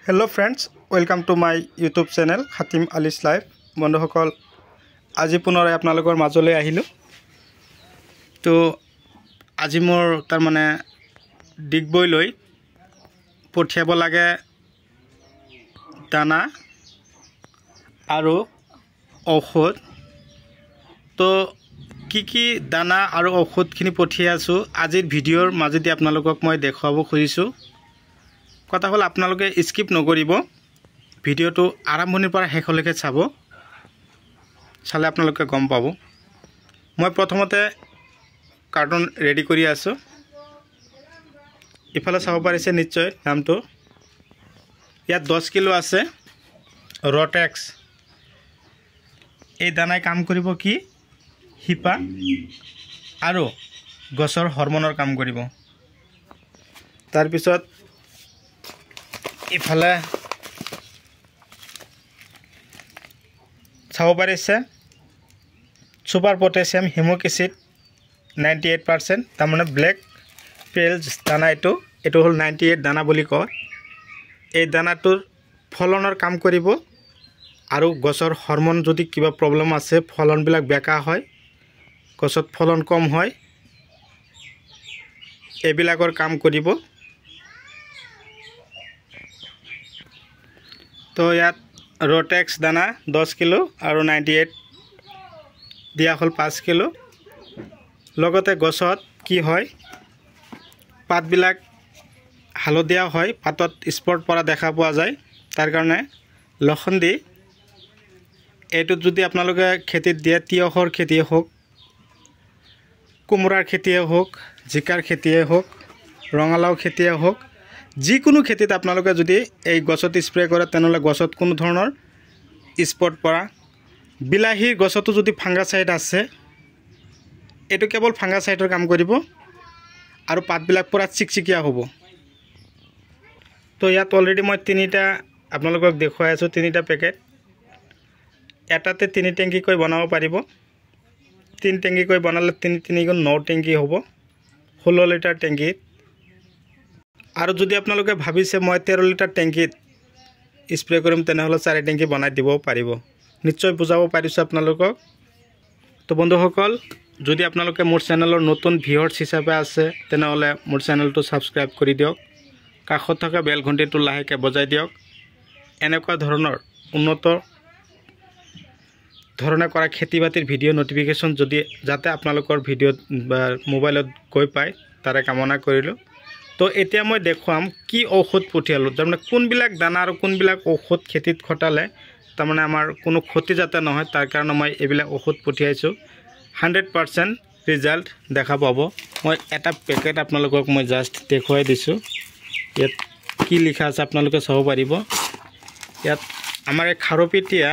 Hello friends, welcome to my YouTube channel Hatim Ali's Life. বন্ধুসকল আজি পুনৰাই আপোনালোকৰ মাজলৈ আহিলো তো আজি মোৰ তাৰ মানে ডিগবৈ লৈ পঠিয়াব লাগে দানা আৰু ঔষধ তো কি দানা আৰু ঔষধখিনি পঠিয়াই আছো আজিৰ ভিডিঅ'ৰ মাজেদি আপোনালোকক মই দেখাব খুজিছো কথা হল আপোনালোকে স্কিপ নকৰিব ভিডিঅ'টো আৰম্ভণিৰ পৰা শেষলৈকে চাব চালে আপোনালোকে গম পাব মই প্ৰথমতে কাৰ্টন ৰেডি কৰি আছো ইফালে চাব পাৰিছে নিশ্চয় নামটো ইয়াত 10 কিলো আছে ৰটেক্স এই দানাই কাম কৰিব কি হিপা আৰু গছৰ হৰমনৰ কাম কৰিব তাৰ পিছত ইফালে চাব পাৰিছে সুপাৰ পটাছিয়াম হিমোক এসিড 98% তাৰমানে ব্ল্যাক পেলজ দানা এটো হল 98 দানা বুলি কয় এই দানাটোৰ ফলনৰ কাম কৰিব আৰু গছৰ হৰমন যদি কিবা প্ৰবলেম আছে ফলন বিলাক বেকা হয় গছত ফলন কম হয় এবিলাকৰ কাম কৰিব তো ইয়াত ৰটেক্স দানা 10 কিলো আৰু 98 দিয়া হল 5 কিলো লগতে গছত কি হয় পাতবিলাক হালদিয়া হয় পাতত স্পট পৰা দেখা পোৱা যায় তাৰ কাৰণে লক্ষণ দি এটো যদি আপোনালোকে খেতিত দিয়ে তিয়হৰ খেতি হোক কুমৰাৰ খেতি হোক জিকাৰ খেতি হোক ৰঙালাও খেতি হোক যিকোনো খেতিত আপোনালোকে যদি এই গছত স্প্ৰে কৰে তেনেহলে গছত কোনো ধৰণৰ স্পট পৰা বিলাহীৰ গছতো যদি ফাঙ্গাসাইড আছে এটো কেৱল ফাঙ্গাসাইডৰ কাম কৰিব আৰু পাতবিলাক পুৰা চিকচিকিয়া হ'ব তো ইয়াত অলৰেডি মই তিনিটা আপোনালোকক দেখুৱাই আছো তিনিটা পেকেট এটাতে 3 টেংকি কৈ বনাব পাৰিব 3 টেংকি কৈ বনালে 3 গুণ 9 টেংকি হ'ব 16 লিটাৰ টেংকি আৰু যদি আপোনালোকে ভাবিছে মই 13 লিটাৰ টেংকিত স্প্ৰে কৰিম তেনেহলে 4 টেংকি বনাই দিব পাৰিব নিশ্চয় বুজাব পাৰিছো আপোনালোকক তো বন্ধুসকল যদি আপোনালোকে মোৰ চেনেলৰ নতুন ভিউয়াৰ্স হিচাপে আছে তেনেহলে মোৰ চেনেলটো সাবস্ক্ৰাইব কৰি দিয়ক কাষত থকা বেল ঘণ্টিটো লাহেকে বজাই দিয়ক এনেকুৱা ধৰণৰ উন্নত ধৰণে কৰা খেতিবাতিৰ ভিডিও নটিফিকেশন যদি যাতে আপোনালোকৰ ভিডিও বা মোবাইলত গৈ পায় তাৰে কামনা কৰিলো তো এতিয়া মই দেখুৱাম কি ঔষধ পঠিয়ালো তাৰমানে কোনবিলাক দানা আৰু কোনবিলাক ঔষধ খেতিত খটালে তাৰমানে আমাৰ কোনো ক্ষতি যাতে নহয় তাৰ কাৰণে মই এইবিলাক ঔষধ পঠিয়াইছো 100% ৰিজাল্ট দেখা পাব মই এটা পেকেট আপোনালোকক মই জাস্ট দেখুৱাই দিছো ইয়াত কি লিখা আছে আপোনালোকে চাব পাৰিব ইয়াত আমাৰ এই খাৰপিটিয়া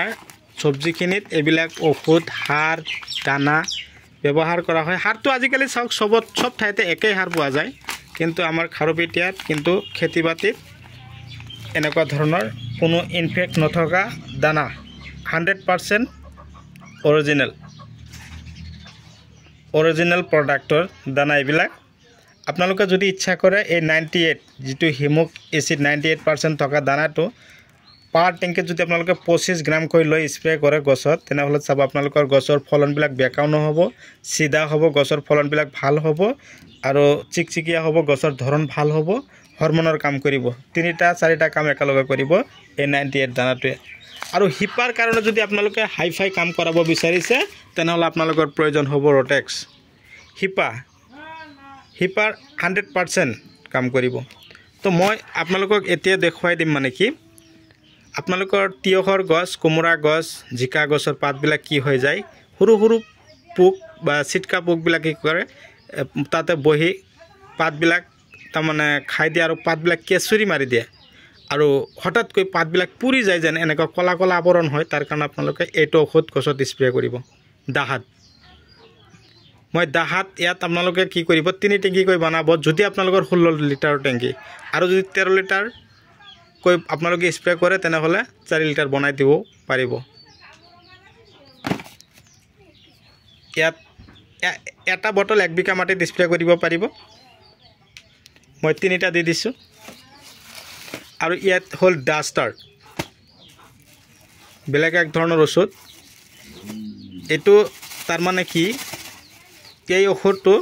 সবজিখিনিত এইবিলাক ঔষধ হাৰ দানা ব্যৱহাৰ কৰা হয় হাৰটো আজিকালি সব ঠাইতে একেই হাৰ পোৱা যায় কিন্তু আমাৰ খাৰপিটিয়াত কিন্তু খেতিবাতিত এনেকুৱা ধৰণৰ কোনো ইনফেক্ট নথকা দানা 100% অৰিজিনাল প্ৰডাক্টৰ দানা এইবিলাক আপোনালোকে যদি ইচ্ছা কৰে এই 98 যেটো হিমোক এসিড 98% থকা দানাটো পাৰ টেংকিত যদি আপোনালোকে 25 গ্ৰাম কৈ লৈ স্প্ৰে কৰে গছত তেনেহলে চাব আপোনালোকৰ গছৰ ফলনবিলাক বেকাও নহব সিধা হ'ব গছৰ ফলনবিলাক ভাল হ'ব আৰু চিকচিকিয়া হ'ব গছৰ ধৰণ ভাল হ'ব হৰমনৰ কাম কৰিব তিনিটা চাৰিটা কাম একেলগে কৰিব এই 98 দানাটোৱে আৰু হিপাৰ কাৰণে যদি আপোনালোকে হাইফাই কাম কৰাব বিচাৰিছে তেনেহলে আপোনালোকৰ প্ৰয়োজন হ'ব ৰটেক্স হিপাৰ 100% কাম কৰিব তো মই আপোনালোকক এতিয়া দেখুৱাই দিম মানে কি আপোনালোকৰ তিয়হৰ গছ কুমৰা গছ জিকা গছৰ পাতবিলাক কি হৈ যায় সৰু সৰু পোক বা চিটকা পোকবিলাক কি কৰে তাতে বহি পাতবিলাক তাৰমানে খাই দিয়ে আৰু পাতবিলাক কেচুৰি মাৰি দিয়ে আৰু হঠাৎকৈ পাতবিলাক পুৰি যায় যেন এনেকুৱা কলা কলা আৱৰণ হয় তাৰ কাৰণে আপোনালোকে এইটো ঔষধ গছত স্প্ৰে কৰিব দাহাত মই দাহাত ইয়াত আপোনালোকে কি কৰিব 3 টেংকি কৈ বনাব যদি আপোনালোকৰ 16 লিটাৰ টেংকি আৰু যদি 13 লিটাৰ কৈ আপোনালোকে স্প্ৰে কৰে তেনেহলে 4 লিটাৰ বনাই দিব পাৰিব ইয়াত এটা বটল 1 বিঘা মাটিত স্প্ৰে কৰিব পাৰিব মই 3টা দি দিছো আৰু ইয়াত হ'ল ডাষ্টাৰ বেলেগ এক ধৰণৰ ঔষধ এইটো তাৰমানে কি এই ঔষধটো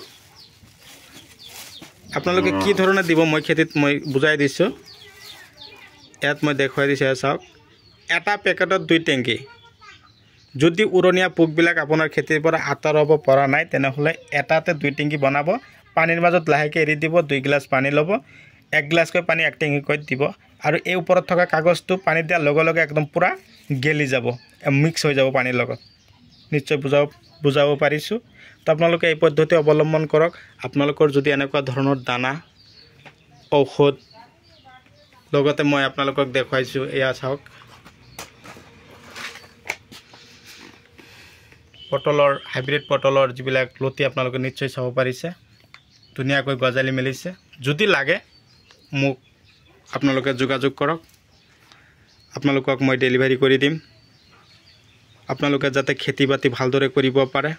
আপোনালোকে কি ধৰণে দিব মই খেতিত মই বুজাই দিছোঁ ইয়াত মই দেখুৱাই দিছোঁ চাওক এটা পেকেটত 2 টেংকি যদি উৰণীয়া পোকবিলাক আপোনাৰ খেতিৰ পৰা আঁতৰাব পৰা নাই তেনেহ'লে এটাতে 2 টেংকি বনাব পানীৰ মাজত লাহেকৈ এৰি দিব 2 গিলাচ পানী ল'ব 1 গিলাচকৈ পানী 1 টেংকিকৈ দিব আৰু এই ওপৰত থকা কাগজটো পানী দিয়াৰ লগে লগে একদম পুৰা গেলি যাব মিক্স হৈ যাব পানীৰ লগত নিশ্চয় বুজাব পাৰিছোঁ তো আপোনালোকে এই পদ্ধতি অৱলম্বন কৰক আপোনালোকৰ যদি এনেকুৱা ধৰণৰ দানা ঔষধ লগতে মই আপোনালোকক দেখুৱাইছোঁ এয়া চাওক পটলৰ হাইব্ৰিড পটলৰ যিবিলাক লতি আপোনালোকে নিশ্চয় চাব পাৰিছে ধুনীয়াকৈ গজালি মেলিছে যদি লাগে মোক আপোনালোকে যোগাযোগ কৰক আপোনালোকক মই ডেলিভাৰী কৰি দিম আপোনালোকে যাতে খেতি বাতি ভালদৰে কৰিব পাৰে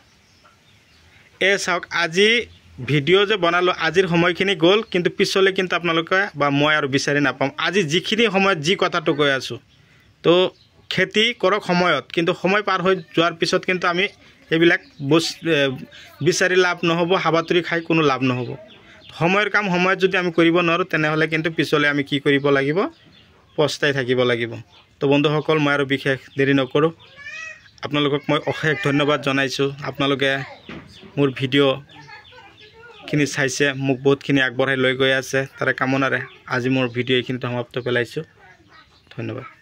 এই চাওক আজি ভিডিঅ' যে বনালোঁ আজিৰ সময়খিনি গ'ল কিন্তু পিছলৈ কিন্তু আপোনালোকে বা মই আৰু বিচাৰি নাপাম আজি যিখিনি সময়ত যি কথাটো কৈ আছোঁ তো খেতি কৰক সময়ত কিন্তু সময় পাৰ হৈ যোৱাৰ পিছত কিন্তু আমি এইবিলাক বিচাৰি লাভ নহ'ব হাবাতৰি খাই কোনো লাভ নহ'ব সময়ৰ কাম সময়ত যদি আমি কৰিব নোৱাৰোঁ তেনেহ'লে কিন্তু পিছলৈ আমি কি কৰিব লাগিব পস্তাই থাকিব লাগিব তো বন্ধুসকল মই আৰু বিশেষ দেৰি নকৰোঁ আপোনালোকক মই অশেষ ধন্যবাদ জনাইছোঁ আপোনালোকে মোৰ ভিডিঅ'খিনি চাইছে মোক বহুতখিনি আগবঢ়াই লৈ গৈ আছে তাৰে কামনাৰে আজি মোৰ ভিডিঅ' এইখিনিতে সমাপ্ত পেলাইছোঁ ধন্যবাদ